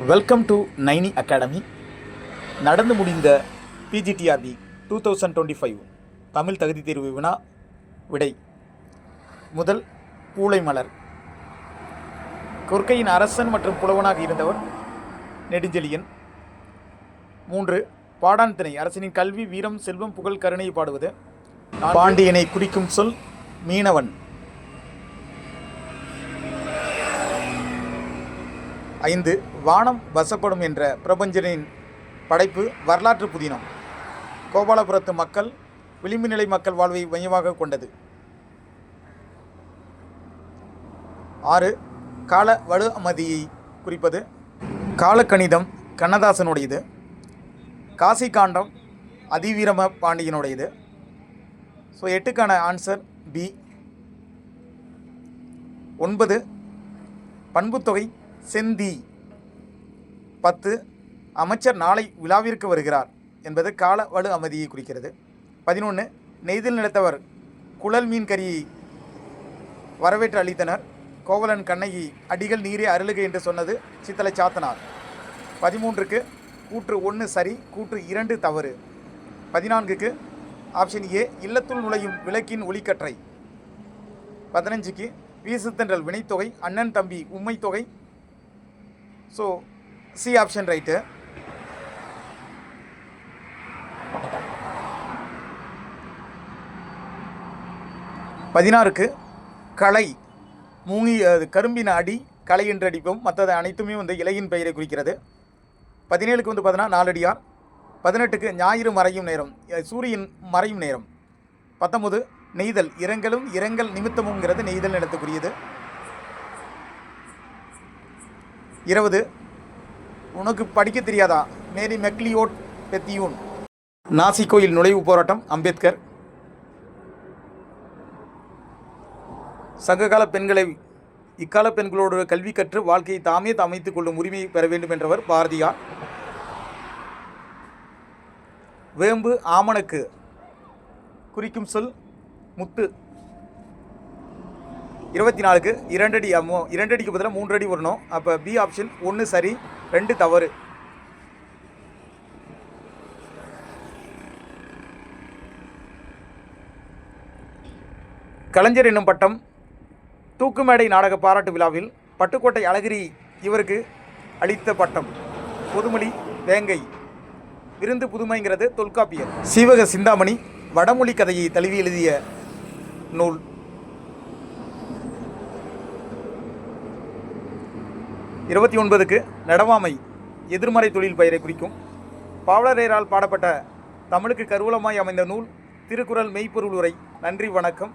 Welcome to Naini academy. நடந்து முடிந்த PGTRB 2025 Tamil தகுதி தேர்வு வினா விடை. முதல், பூளை மலர். கொற்கையின் அரசன் மற்றும் புலவனாக இருந்தவர் நெடுஞ்செழியன். 3, பாடான் திணை. அரசனின் கல்வி, வீரம், செல்வம், புகழ், கருணையை பாடுவது. பாண்டியனை குறிக்கும் சொல் மீனவன். 5, வானம் வசப்படும் என்ற பிரபஞ்சனின் படைப்பு வரலாற்று புதினம். கோபாலபுரத்து மக்கள் விளிம்பு நிலை மக்கள் வாழ்வை மையமாக கொண்டது. 6, கால வலு அமைதியை குறிப்பது. காலக்கணிதம் கண்ணதாசனுடையது. காசி காண்டம் அதிவீரம பாண்டியனுடையது. ஸோ 8க்கான ஆன்சர் பி. 9, பண்புத்தொகை செந்தி. 10, அமைச்சர் நாளை விழாவிற்கு வருகிறார் என்பது கால வலு அமைதியை குறிக்கிறது. 11, நெய்தல் நிலத்தவர் குழல் மீன் கறியை வரவேற்று அளித்தனர். கோவலன் கண்ணகி அடிகள் நீரே அருளுக என்று சொன்னது சித்தலை சாத்தனார். 13க்கு கூற்று 1 சரி, கூற்று 2 தவறு. 14க்கு ஆப்ஷன் ஏ இல்லத்துள் நுழையும் விளக்கின் ஒளிக்கற்றை. 15க்கு வீசுத்தென்றல் வினைத்தொகை, அண்ணன் தம்பி உம்மை தொகை. So C option right. 16க்கு களை மூங்கி கரும்பின் அடி களை என்று அடிப்போம். மற்றது அனைத்துமே இலையின் பெயரை குறிக்கிறது. 17க்கு பார்த்தீங்கன்னா 4 அடியார். 18க்கு ஞாயிறு மறையும் நேரம், சூரியன் மறையும் நேரம். 19, நெய்தல் இரங்கலும் இரங்கல் நிமித்தமுங்கிறது நெய்தல் நிலத்துக்குரியது. 20, உனக்கு படிக்க தெரியாதா, மேரி மெக்லியோட் பெத்தியூன். நாசி கோயில் நுழைவு போராட்டம் அம்பேத்கர். சங்ககால பெண்களை இக்கால பெண்களோடு கல்வி கற்று வாழ்க்கையை தாமே அமைத்துக் கொள்ளும் உரிமையை பெற வேண்டும் என்றவர் பாரதியார். வேம்பு ஆமணக்கு குறிக்கும் சொல் முத்து. 24க்கு 2 அடி. 2 அடிக்கு பதிலாக 3 அடி வரணும். அப்போ பி ஆப்ஷன் 1 சரி, 2 தவறு. கலைஞர் என்னும் பட்டம் தூக்குமேடை நாடக பாராட்டு விழாவில் பட்டுக்கோட்டை அழகிரி இவருக்கு அளித்த பட்டம். பொதுமொழி வேங்கை. விருந்து புதுமைங்கிறது தொல்காப்பியர். சீவக சிந்தாமணி வடமொழி கதையை தழுவி எழுதிய நூல். 29க்கு நடவாமை எதிர்மறை தொழில் பெயரை குறிக்கும். பாவலரேரால் பாடப்பட்ட தமிழுக்கு கருவூலமாய் அமைந்த நூல் திருக்குறள் மெய்ப்பொருள் உரை. நன்றி, வணக்கம்.